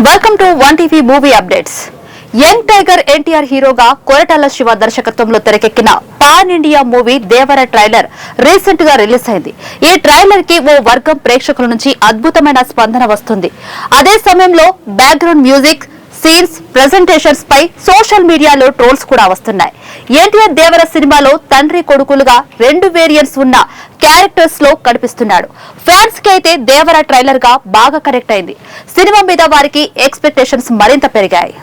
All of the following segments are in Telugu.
Welcome to one TV movie updates. Young tiger NTR హీరోగా కొరటాల శివ దర్శకత్వంలో తెరకెక్కిన పాన్ ఇండియా మూవీ దేవర ట్రైలర్ రీసెంట్ గా రిలీజ్ అయింది. ఈ ట్రైలర్ కి ఓ వర్గం ప్రేక్షకుల నుంచి అద్భుతమైన స్పందన వస్తుంది. అదే సమయంలో బ్యాక్గ్రౌండ్ మ్యూజిక్, సీన్స్, ప్రెజెంటేషన్స్ పై సోషల్ మీడియాలో ట్రోల్స్ కూడా వస్తున్నాయి. ఎన్టీఆర్ దేవర సినిమాలో తండ్రి కొడుకులుగా 2 వేరియంట్స్ ఉన్న క్యారెక్టర్స్ లో కనిపిస్తున్నాడు. ఫ్యాన్స్ కి అయితే దేవర ట్రైలర్ గా బాగా కనెక్ట్ అయింది. సినిమా మీద వారికి ఎక్స్పెక్టేషన్స్ మరింత పెరిగాయి.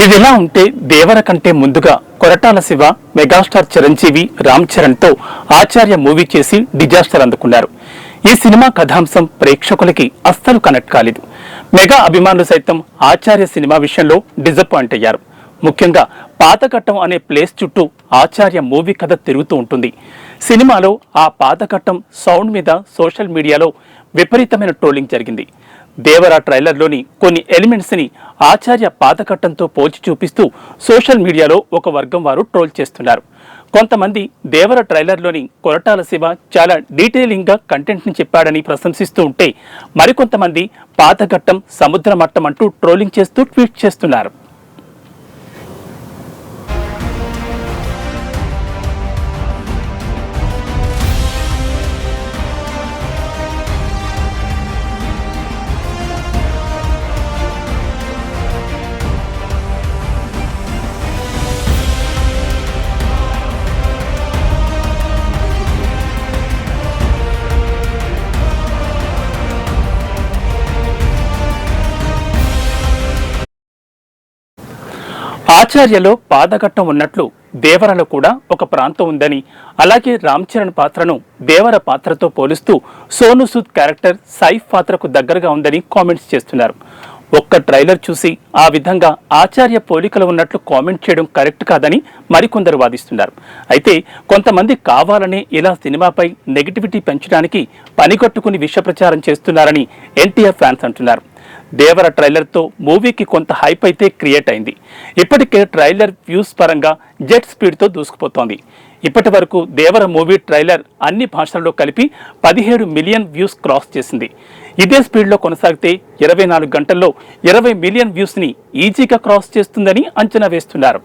ఇదిలా ఉంటే దేవర కంటే ముందుగా కొరటాల శివ మెగాస్టార్ చిరంజీవి రామ్ చరణ్ తో ఆచార్య మూవీ చేసి డిజాస్టర్ అందుకున్నారు. ఈ సినిమా కథాంశం ప్రేక్షకులకి అస్సలు కనెక్ట్ కాలేదు. మెగా అభిమానులు సైతం ఆచార్య సినిమా విషయంలో డిసప్పాయింట్ అయ్యారు. ముఖ్యంగా పాతఘట్టం అనే ప్లేస్ చుట్టూ ఆచార్య మూవీ కథ తిరుగుతూ ఉంటుంది. సినిమాలో ఆ పాతఘట్టం సౌండ్ మీద సోషల్ మీడియాలో విపరీతమైన ట్రోలింగ్ జరిగింది. దేవర ట్రైలర్లోని కొన్ని ఎలిమెంట్స్ ని ఆచార్య పాతఘట్టంతో పోల్చి చూపిస్తూ సోషల్ మీడియాలో ఒక వర్గం వారు ట్రోల్ చేస్తున్నారు. కొంతమంది దేవర ట్రైలర్లోని కొరటాల శివ చాలా డీటెయిలింగ్ గా కంటెంట్ ని చెప్పాడని ప్రశంసిస్తూ ఉంటే, మరికొంతమంది పాతఘట్టం సముద్ర మట్టం అంటూ ట్రోలింగ్ చేస్తూ ట్వీట్ చేస్తున్నారు. ఆచార్యలో పాదఘట్టం ఉన్నట్లు దేవరలో కూడా ఒక ప్రాంతం ఉందని, అలాగే రామ్ చరణ్ పాత్రను దేవర పాత్రతో పోలుస్తూ సోను సూద్ క్యారెక్టర్ సైఫ్ పాత్రకు దగ్గరగా ఉందని కామెంట్స్ చేస్తున్నారు. ఒక్క ట్రైలర్ చూసి ఆ విధంగా ఆచార్య పోలికలు ఉన్నట్లు కామెంట్ చేయడం కరెక్ట్ కాదని మరికొందరు వాదిస్తున్నారు. అయితే కొంతమంది కావాలని ఇలా సినిమాపై నెగిటివిటీ పెంచడానికి పనిగట్టుకుని విష ప్రచారం చేస్తున్నారని ఎన్టీఆర్ ఫ్యాన్స్ అంటున్నారు. దేవర ట్రైలర్తో మూవీకి కొంత హైప్ అయితే క్రియేట్ అయింది. ఇప్పటికే ట్రైలర్ వ్యూస్ పరంగా జెట్ స్పీడ్తో దూసుకుపోతోంది. ఇప్పటి వరకు దేవర మూవీ ట్రైలర్ అన్ని భాషల్లో కలిపి 17 మిలియన్ వ్యూస్ క్రాస్ చేసింది. ఇదే స్పీడ్లో కొనసాగితే 24 గంటల్లో 20 మిలియన్ వ్యూస్ని ఈజీగా క్రాస్ చేస్తుందని అంచనా వేస్తున్నారు.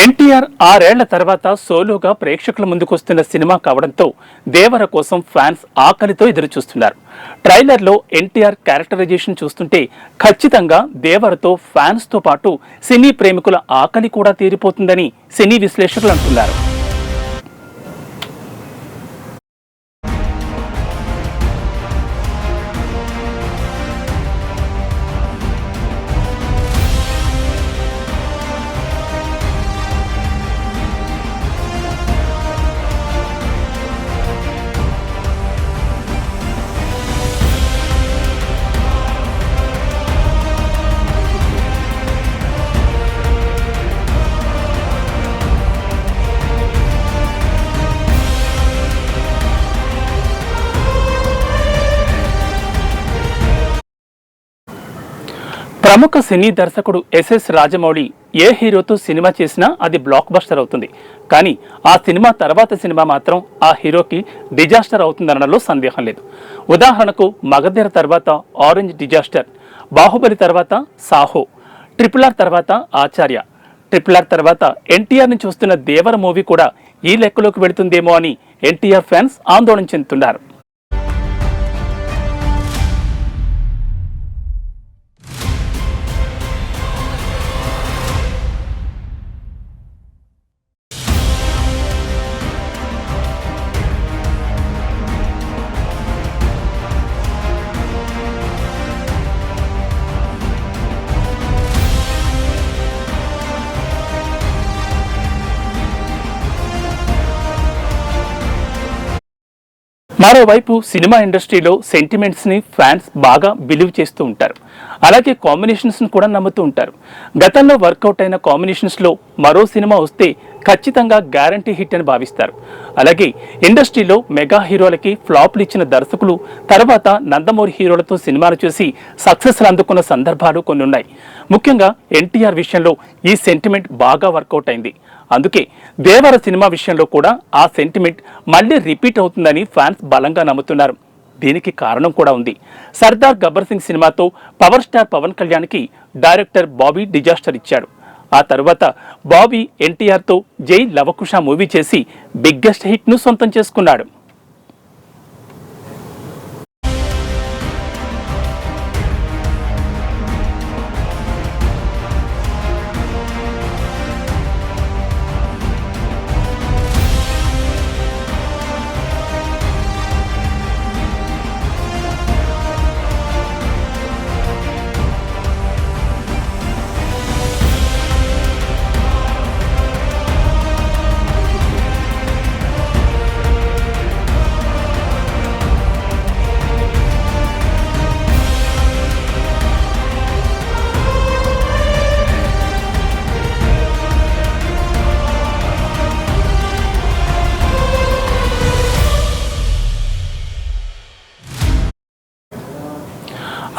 ఎన్టీఆర్ 6 ఏళ్ల తర్వాత సోలోగా ప్రేక్షకుల ముందుకొస్తున్న సినిమా కావడంతో దేవర కోసం ఫ్యాన్స్ ఆకలితో ఎదురుచూస్తున్నారు. ట్రైలర్లో ఎన్టీఆర్ క్యారెక్టరైజేషన్ చూస్తుంటే ఖచ్చితంగా దేవరతో ఫ్యాన్స్తో పాటు సినీ ప్రేమికుల ఆకలి కూడా తీరిపోతుందని సినీ విశ్లేషకులు అంటున్నారు. ప్రముఖ సినీ దర్శకుడు ఎస్ఎస్ రాజమౌళి ఏ హీరోతో సినిమా చేసినా అది బ్లాక్ బస్టర్ అవుతుంది. కానీ ఆ సినిమా తర్వాత సినిమా మాత్రం ఆ హీరోకి డిజాస్టర్ అవుతుందనడంలో సందేహం లేదు. ఉదాహరణకు మగధీర తర్వాత ఆరెంజ్ డిజాస్టర్, బాహుబలి తర్వాత సాహో, RRR తర్వాత ఆచార్య, RRR తర్వాత ఎన్టీఆర్ నుంచి వస్తున్న దేవర మూవీ కూడా ఈ లెక్కలోకి వెళుతుందేమో అని ఎన్టీఆర్ ఫ్యాన్స్ ఆందోళన చెందుతున్నారు. మరోవైపు సినిమా ఇండస్ట్రీలో సెంటిమెంట్స్ని ఫ్యాన్స్ బాగా బిలీవ్ చేస్తూ ఉంటారు. అలాగే కాంబినేషన్స్ని కూడా నమ్ముతూ ఉంటారు. గతంలో వర్కౌట్ అయిన కాంబినేషన్స్లో మరో సినిమా వస్తే ఖచ్చితంగా గ్యారంటీ హిట్ అని భావిస్తారు. అలాగే ఇండస్ట్రీలో మెగా హీరోలకి ఫ్లాప్లు ఇచ్చిన దర్శకులు తర్వాత నందమూరి హీరోలతో సినిమాలు చూసి సక్సెస్లు అందుకున్న సందర్భాలు కొన్ని ఉన్నాయి. ముఖ్యంగా ఎన్టీఆర్ విషయంలో ఈ సెంటిమెంట్ బాగా వర్కౌట్ అయింది. అందుకే దేవర సినిమా విషయంలో కూడా ఆ సెంటిమెంట్ మళ్ళీ రిపీట్ అవుతుందని ఫ్యాన్స్ బలంగా నమ్ముతున్నారు. దీనికి కారణం కూడా ఉంది. సర్దార్ గబ్బర్ సింగ్ సినిమాతో పవర్ స్టార్ పవన్ కళ్యాణ్కి డైరెక్టర్ బాబీ డిజాస్టర్ ఇచ్చాడు. ఆ తర్వాత బాబీ ఎన్టీఆర్తో జై లవకుశ మూవీ చేసి బిగ్గెస్ట్ హిట్ను సొంతం చేసుకున్నాడు.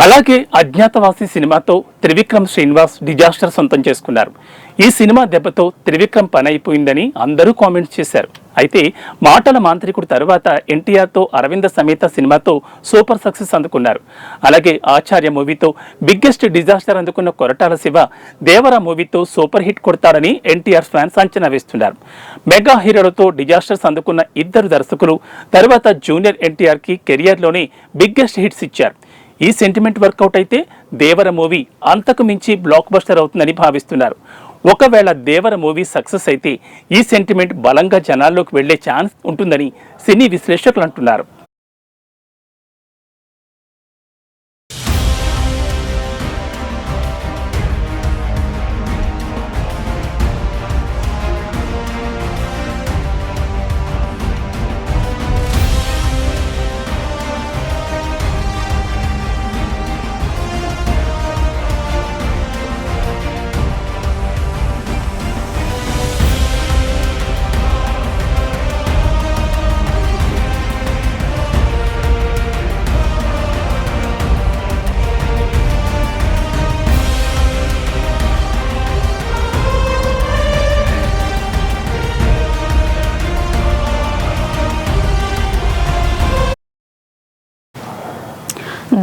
అలాగే అజ్ఞాతవాసి సినిమాతో త్రివిక్రమ్ శ్రీనివాస్ డిజాస్టర్ సొంతం చేసుకున్నారు. ఈ సినిమా దెబ్బతో త్రివిక్రమ్ పని అయిపోయిందని అందరూ కామెంట్స్ చేశారు. అయితే మాటల మాంత్రికుడు తర్వాత ఎన్టీఆర్తో అరవింద సమేత సినిమాతో సూపర్ సక్సెస్ అందుకున్నారు. అలాగే ఆచార్య మూవీతో బిగ్గెస్ట్ డిజాస్టర్ అందుకున్న కొరటాల శివ దేవర మూవీతో సూపర్ హిట్ కొడతాడని ఎన్టీఆర్ ఫ్యాన్స్ అంచనా వేస్తున్నారు. మెగా హీరోలతో డిజాస్టర్స్ అందుకున్న ఇద్దరు దర్శకులు తర్వాత జూనియర్ ఎన్టీఆర్కి కెరియర్లోనే బిగ్గెస్ట్ హిట్స్ ఇచ్చారు. ఈ సెంటిమెంట్ వర్కౌట్ అయితే దేవర మూవీ అంతకు మించి బ్లాక్ బస్టర్ అవుతుందని భావిస్తున్నారు. ఒకవేళ దేవర మూవీ సక్సెస్ అయితే ఈ సెంటిమెంట్ బలంగా జనాల్లోకి వెళ్లే ఛాన్స్ ఉంటుందని సినీ విశ్లేషకులు అంటున్నారు.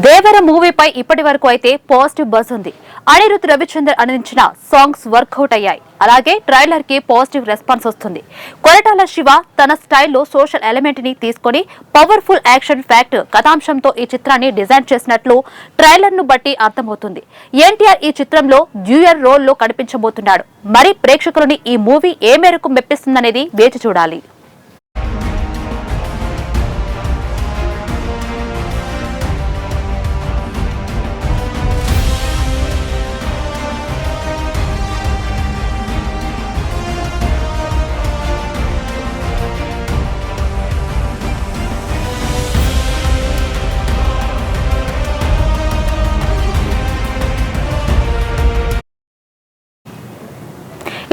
దేవర మూవీపై ఇప్పటి వరకు అయితే పాజిటివ్ బజ్ ఉంది. అనిరుద్ రవిచందర్ అందించిన సాంగ్స్ వర్కౌట్ అయ్యాయి. అలాగే ట్రైలర్ కి పాజిటివ్ రెస్పాన్స్ వస్తుంది. కొరటాల శివ తన స్టైల్లో సోషల్ ఎలిమెంట్ ని తీసుకుని పవర్ఫుల్ యాక్షన్ ఫ్యాక్ట్ కథాంశంతో ఈ చిత్రాన్ని డిజైన్ చేసినట్లు ట్రైలర్ ను బట్టి అర్థమవుతుంది. ఎన్టీఆర్ ఈ చిత్రంలో డ్యూయల్ రోల్ లో కనిపించబోతున్నాడు. మరి ప్రేక్షకులని ఈ మూవీ ఏ మేరకు మెప్పిస్తుందనేది వేచి చూడాలి.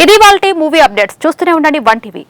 ఇది వాళ్ళ మూవీ అప్డేట్స్. చూస్తూనే ఉండండి 1 టీవీ.